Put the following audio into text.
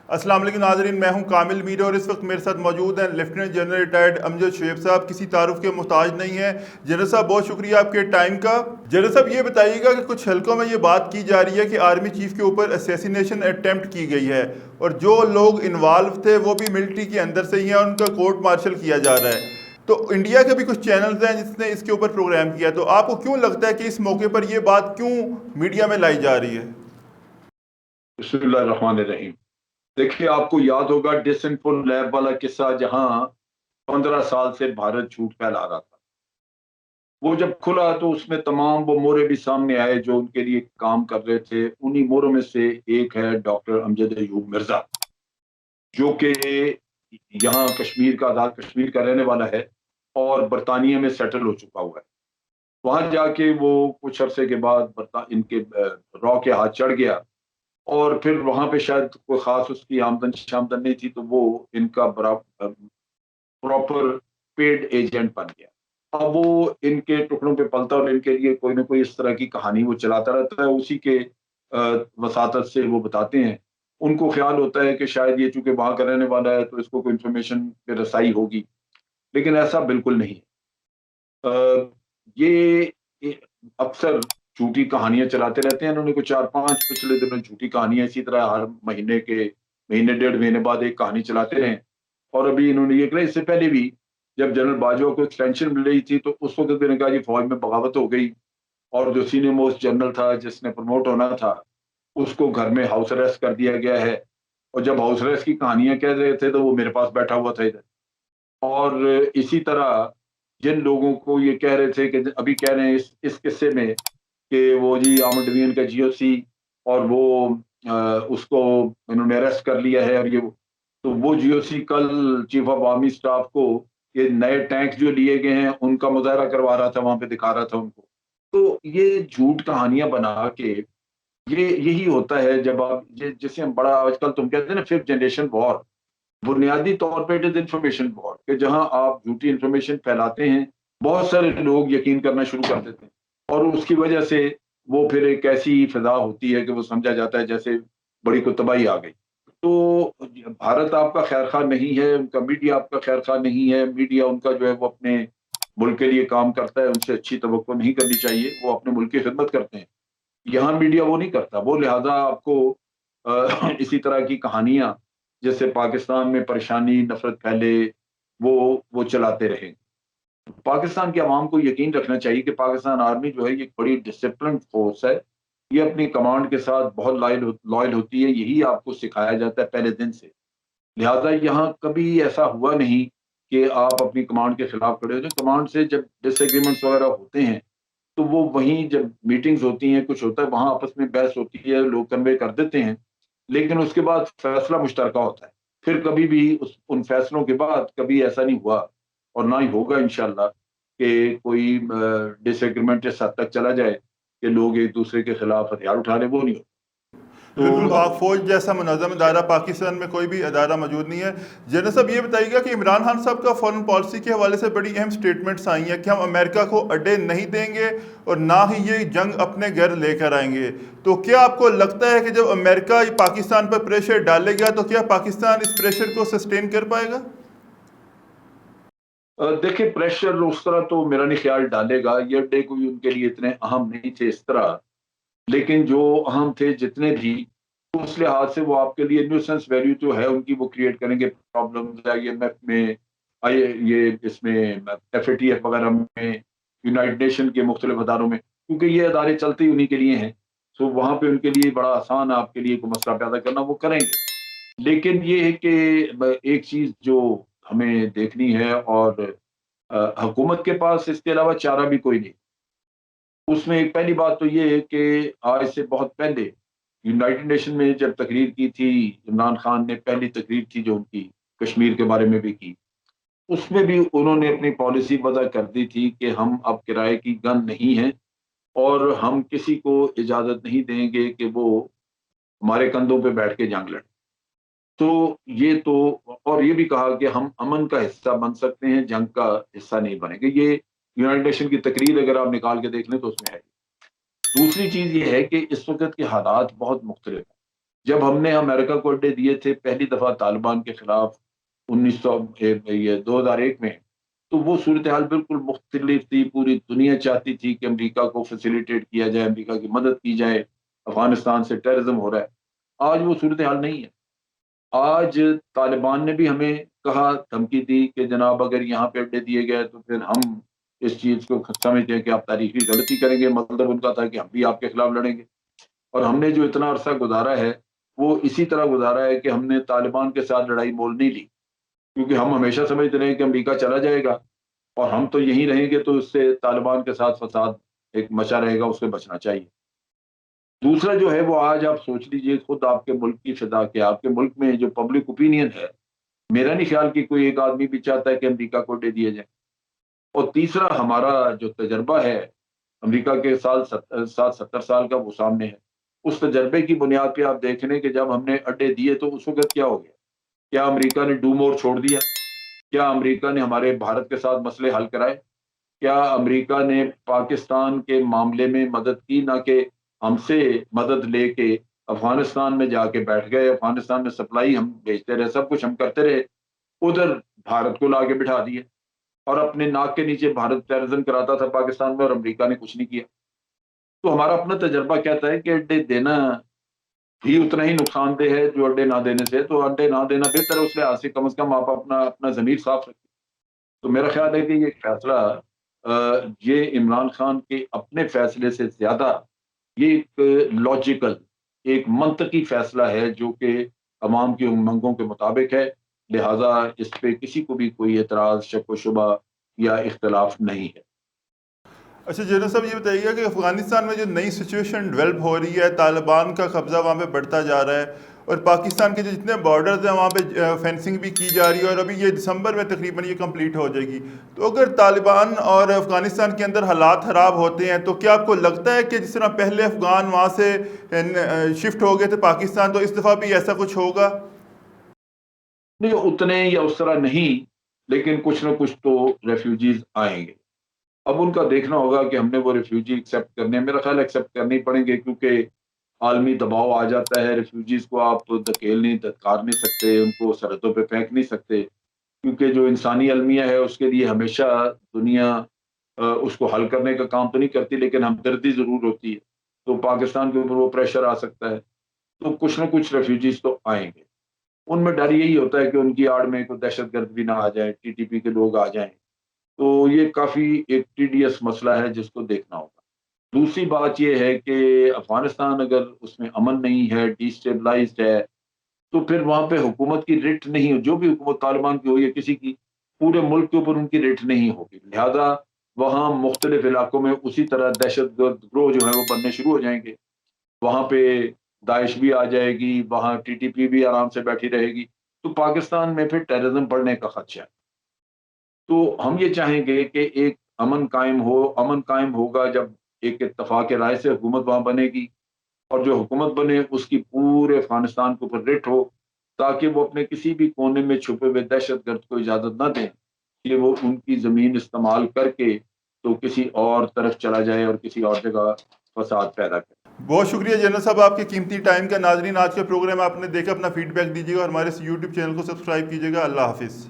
السلام علیکم ناظرین، میں ہوں کامل میر اور اس وقت میرے ساتھ موجود ہیں لیفٹیننٹ جنرل ریٹائرڈ امجد شعیب صاحب. کسی تعارف کے محتاج نہیں ہیں. جنرل صاحب بہت شکریہ آپ کے ٹائم کا. جنرل صاحب یہ بتائیے گا کہ کچھ حلقوں میں یہ بات کی جا رہی ہے کہ آرمی چیف کے اوپر اسیسینیشن اٹیمپٹ کی گئی ہے اور جو لوگ انوالو تھے وہ بھی ملٹری کے اندر سے ہی ہیں اور ان کا کورٹ مارشل کیا جا رہا ہے. تو انڈیا کے بھی کچھ چینلز ہیں جس نے اس کے اوپر پروگرام کیا. تو آپ کو کیوں لگتا ہے کہ اس موقع پر یہ بات کیوں میڈیا میں لائی جا رہی ہے؟ بسم اللہ الرحمن الرحیم. دیکھیے، آپ کو یاد ہوگا ڈس انفو لیب والا قصہ، جہاں 15 سال سے بھارت جھوٹ پھیلا رہا تھا. وہ جب کھلا تو اس میں تمام وہ مورے بھی سامنے آئے جو ان کے لیے کام کر رہے تھے. انہی موروں میں سے ایک ہے ڈاکٹر امجد ایوب مرزا، جو کہ یہاں کشمیر کا آزاد کشمیر کا رہنے والا ہے اور برطانیہ میں سیٹل ہو چکا ہوا ہے. وہاں جا کے وہ کچھ عرصے کے بعد ان کے رو کے ہاتھ چڑھ گیا، اور پھر وہاں پہ شاید کوئی خاص اس کی آمدن شامدن نہیں تھی، تو وہ ان کا پراپر پیڈ ایجنٹ بن گیا. اب وہ ان کے ٹکڑوں پہ پلتا اور ان کے لیے کوئی نہ کوئی اس طرح کی کہانی وہ چلاتا رہتا ہے. اسی کے وساطت سے وہ بتاتے ہیں. ان کو خیال ہوتا ہے کہ شاید یہ چونکہ وہاں کا رہنے والا ہے تو اس کو کوئی انفارمیشن پہ رسائی ہوگی، لیکن ایسا بالکل نہیں ہے. یہ اکثر جھوٹی کہانیاں چلاتے رہتے ہیں. انہوں نے کوئی 4-5 پچھلے دنوں جھوٹی کہانیاں اسی طرح ہر مہینے ڈیڑھ مہینے بعد ایک کہانی چلاتے رہے. اور ابھی انہوں نے یہ کہا، اس سے پہلے بھی جب جنرل باجوہ کو ایکسٹینشن مل رہی تھی تو اس وقت بھی نے کہا جی فوج میں بغاوت ہو گئی، اور جو سینئر موسٹ جنرل تھا جس نے پروموٹ ہونا تھا اس کو گھر میں ہاؤس اریسٹ کر دیا گیا ہے. اور جب ہاؤس اریسٹ کی کہانیاں کہہ رہے تھے تو وہ میرے پاس بیٹھا ہوا تھا ادھر. اور اسی طرح جن لوگوں کو یہ کہہ رہے تھے کہ ابھی کہہ رہے ہیں اس قصے میں کہ وہ جی آرمڈ ڈویژن کا جی او سی، اور وہ اس کو انہوں نے اریسٹ کر لیا ہے، اور یہ تو وہ جی او سی کل چیف آف آرمی اسٹاف کو یہ نئے ٹینک جو لیے گئے ہیں ان کا مظاہرہ کروا رہا تھا، وہاں پہ دکھا رہا تھا ان کو. تو یہ جھوٹ کہانیاں بنا کے یہی ہوتا ہے جب آپ جسے ہم بڑا آج کل تم کہتے ہیں نا 5th جنریشن وار. بنیادی طور پہ اٹ از انفارمیشن وار، کہ جہاں آپ جھوٹی انفارمیشن پھیلاتے ہیں بہت سارے لوگ یقین کرنا شروع کر دیتے ہیں، اور اس کی وجہ سے وہ پھر ایک ایسی فضا ہوتی ہے کہ وہ سمجھا جاتا ہے جیسے بڑی کوئی تباہی آ گئی. تو بھارت آپ کا خیر خواہ نہیں ہے، ان کا میڈیا آپ کا خیر خواہ نہیں ہے. میڈیا ان کا جو ہے وہ اپنے ملک کے لیے کام کرتا ہے، ان سے اچھی توقع نہیں کرنی چاہیے. وہ اپنے ملک کی خدمت کرتے ہیں. یہاں میڈیا وہ نہیں کرتا. وہ لہذا آپ کو اسی طرح کی کہانیاں جیسے پاکستان میں پریشانی نفرت پھیلے وہ چلاتے رہیں. پاکستان کے عوام کو یقین رکھنا چاہیے کہ پاکستان آرمی جو ہے یہ بڑی ڈسپلنڈ فورس ہے. یہ اپنی کمانڈ کے ساتھ بہت لائل ہوتی ہے. یہی آپ کو سکھایا جاتا ہے پہلے دن سے. لہذا یہاں کبھی ایسا ہوا نہیں کہ آپ اپنی کمانڈ کے خلاف کھڑے ہوتے ہیں. کمانڈ سے جب ڈس ایگریمنٹس وغیرہ ہوتے ہیں تو وہ وہیں جب میٹنگز ہوتی ہیں کچھ ہوتا ہے وہاں آپس میں بحث ہوتی ہے، لوگ کنوے کر دیتے ہیں، لیکن اس کے بعد فیصلہ مشترکہ ہوتا ہے. پھر کبھی بھی ان فیصلوں کے بعد کبھی ایسا نہیں ہوا اور نہ ہی ہوگا انشاءاللہ کہ کوئی ڈس ایگریمنٹ اس حد تک چلا جائے کہ لوگ ایک دوسرے کے خلاف ہتھیار اٹھا لیں. وہ نہیں ہوتا. بالکل، تو پاک فوج جیسا منظم ادارہ پاکستان میں کوئی بھی ادارہ موجود نہیں ہے. جنرل صاحب یہ بتائیے گا کہ عمران خان صاحب کا فورن پالیسی کے حوالے سے بڑی اہم سٹیٹمنٹس آئی ہیں کہ ہم امریکہ کو اڈے نہیں دیں گے اور نہ ہی یہ جنگ اپنے گھر لے کر آئیں گے. تو کیا آپ کو لگتا ہے کہ جب امریکہ پاکستان پر پریشر ڈالے گا تو کیا پاکستان اس پریشر کو سسٹین کر پائے گا؟ دیکھیں، پریشر اس طرح تو میرا نہیں خیال ڈالے گا. یہ اڈے کوئی ان کے لیے اتنے اہم نہیں تھے اس طرح، لیکن جو اہم تھے جتنے بھی اس لحاظ سے وہ آپ کے لیے نیوسنس ویلیو تو ہے ان کی. وہ کریٹ کریں گے پرابلمز آئی ایم ایف میں، یہ اس میں ایف اے ٹی ایف وغیرہ میں، یونائٹڈ نیشن کے مختلف اداروں میں، کیونکہ یہ ادارے چلتے ہی انہی کے لیے ہیں. سو وہاں پہ ان کے لیے بڑا آسان ہے آپ کے لیے کوئی مسئلہ پیدا کرنا، وہ کریں گے. لیکن یہ ہے کہ ایک چیز جو ہمیں دیکھنی ہے، اور حکومت کے پاس اس کے علاوہ چارہ بھی کوئی نہیں. اس میں ایک پہلی بات تو یہ ہے کہ آج سے بہت پہلے یونائٹڈ نیشن میں جب تقریر کی تھی عمران خان نے، پہلی تقریر تھی جو ان کی کشمیر کے بارے میں بھی کی، اس میں بھی انہوں نے اپنی پالیسی وضع کر دی تھی کہ ہم اب کرائے کی گن نہیں ہیں، اور ہم کسی کو اجازت نہیں دیں گے کہ وہ ہمارے کندھوں پہ بیٹھ کے جنگ لڑیں. تو یہ تو، اور یہ بھی کہا کہ ہم امن کا حصہ بن سکتے ہیں، جنگ کا حصہ نہیں بنیں گے. یہ یونائٹڈ نیشن کی تقریر اگر آپ نکال کے دیکھ لیں تو اس میں ہے. دوسری چیز یہ ہے کہ اس وقت کے حالات بہت مختلف ہیں. جب ہم نے امریکہ کو اڈے دیے تھے پہلی دفعہ طالبان کے خلاف 2001 میں، تو وہ صورتحال بالکل مختلف تھی. پوری دنیا چاہتی تھی کہ امریکہ کو فیسیلیٹیٹ کیا جائے، امریکہ کی مدد کی جائے. افغانستان سے ٹیررزم ہو رہا ہے. آج وہ صورتحال نہیں ہے. آج طالبان نے بھی ہمیں کہا، دھمکی دی کہ جناب اگر یہاں پہ اڈے دیے گئے تو پھر ہم اس چیز کو سمجھتے ہیں کہ آپ تاریخی غلطی کریں گے. مطلب ان کا تھا کہ ہم بھی آپ کے خلاف لڑیں گے. اور ہم نے جو اتنا عرصہ گزارا ہے وہ اسی طرح گزارا ہے کہ ہم نے طالبان کے ساتھ لڑائی مول نہیں لی، کیونکہ ہم ہمیشہ سمجھتے رہے کہ امریکہ چلا جائے گا اور ہم تو یہیں رہیں گے، تو اس سے طالبان کے ساتھ فساد ایک مچا رہے گا، اس سے بچنا چاہیے. دوسرا جو ہے وہ آج آپ سوچ لیجئے، خود آپ کے ملک کی فضا کے، آپ کے ملک میں جو پبلک اوپینین ہے، میرا نہیں خیال کہ کوئی ایک آدمی بھی چاہتا ہے کہ امریکہ کو دے دیا جائے. اور تیسرا ہمارا جو تجربہ ہے امریکہ کے ساتھ 70 سال کا، وہ سامنے ہے. اس تجربے کی بنیاد پہ آپ دیکھ لیں کہ جب ہم نے اڈے دیے تو اس وقت کیا ہو گیا. کیا امریکہ نے ڈو مور چھوڑ دیا؟ کیا امریکہ نے ہمارے بھارت کے ساتھ مسئلے حل کرائے؟ کیا امریکہ نے پاکستان کے معاملے میں مدد کی؟ نہ کہ ہم سے مدد لے کے افغانستان میں جا کے بیٹھ گئے. افغانستان میں سپلائی ہم بھیجتے رہے، سب کچھ ہم کرتے رہے، ادھر بھارت کو لا کے بٹھا دیے اور اپنے ناک کے نیچے بھارت ٹیررزم کراتا تھا پاکستان میں، اور امریکہ نے کچھ نہیں کیا. تو ہمارا اپنا تجربہ کہتا ہے کہ اڈے دینا بھی اتنا ہی نقصان دہ ہے جو اڈے نہ دینے سے. تو اڈے نہ دینا بہتر ہے، اس لحاظ سے کم از کم آپ اپنا ضمیر صاف رکھیں. تو میرا خیال ہے کہ یہ فیصلہ یہ عمران خان کے اپنے فیصلے سے زیادہ یہ ایک لاجیکل، ایک منطقی فیصلہ ہے جو کہ عوام کی امنگوں کے مطابق ہے. لہٰذا اس پہ کسی کو بھی کوئی اعتراض، شک و شبہ یا اختلاف نہیں ہے. اچھا جنرل صاحب یہ بتائیے گا کہ افغانستان میں جو نئی سچویشن ڈیولپ ہو رہی ہے، طالبان کا قبضہ وہاں پہ بڑھتا جا رہا ہے اور پاکستان کے جو جتنے بارڈرز ہیں وہاں پہ فینسنگ بھی کی جا رہی ہے، اور ابھی یہ دسمبر میں تقریباً یہ کمپلیٹ ہو جائے گی. تو اگر طالبان اور افغانستان کے اندر حالات خراب ہوتے ہیں تو کیا آپ کو لگتا ہے کہ جس طرح پہلے افغان وہاں سے شفٹ ہو گئے تھے پاکستان، تو اس دفعہ بھی ایسا کچھ ہوگا؟ نہیں اتنے یا اس طرح نہیں، لیکن کچھ نہ کچھ تو ریفیوجیز آئیں گے. اب ان کا دیکھنا ہوگا کہ ہم نے وہ ریفیوجی ایکسیپٹ کرنے، میرا خیال ایکسیپٹ کرنے ہی پڑیں گے، کیونکہ عالمی دباؤ آ جاتا ہے. ریفیوجیز کو آپ دھکیل نہیں، دھتکار نہیں سکتے، ان کو سرحدوں پہ پھینک نہیں سکتے، کیونکہ جو انسانی المیہ ہے اس کے لیے ہمیشہ دنیا اس کو حل کرنے کا کام تو نہیں کرتی، لیکن ہمدردی ضرور ہوتی ہے. تو پاکستان کے اوپر وہ پریشر آ سکتا ہے. تو کچھ نہ کچھ ریفیوجیز تو آئیں گے. ان میں ڈر یہی ہوتا ہے کہ ان کی آڑ میں کوئی دہشت گرد بھی نہ آ جائے، ٹی ٹی پی کے لوگ آ جائیں. تو یہ کافی ایک ٹیڈیس مسئلہ ہے جس کو دیکھنا ہوگا. دوسری بات یہ ہے کہ افغانستان اگر اس میں امن نہیں ہے، ڈی اسٹیبلائزڈ ہے، تو پھر وہاں پہ حکومت کی رٹ نہیں ہو، جو بھی حکومت طالبان کی ہو یا کسی کی، پورے ملک کے اوپر ان کی رٹ نہیں ہوگی. لہذا وہاں مختلف علاقوں میں اسی طرح دہشت گرد گروہ جو ہیں وہ بننے شروع ہو جائیں گے. وہاں پہ داعش بھی آ جائے گی، وہاں ٹی ٹی پی بھی آرام سے بیٹھی رہے گی. تو پاکستان میں پھر ٹیررزم بڑھنے کا خدشہ ہے. تو ہم یہ چاہیں گے کہ ایک امن قائم ہو. امن قائم ہوگا جب ایک اتفاق رائے سے حکومت وہاں بنے گی، اور جو حکومت بنے اس کی پورے افغانستان کے اوپر رٹ ہو، تاکہ وہ اپنے کسی بھی کونے میں چھپے ہوئے دہشت گرد کو اجازت نہ دیں کہ وہ ان کی زمین استعمال کر کے تو کسی اور طرف چلا جائے اور کسی اور جگہ فساد پیدا کرے. بہت شکریہ جنرل صاحب آپ کے قیمتی ٹائم کا. ناظرین آج کا پروگرام آپ نے دیکھا، اپنا فیڈ بیک دیجیے گا اور ہمارے یوٹیوب چینل کو سبسکرائب کیجیے گا. اللہ حافظ.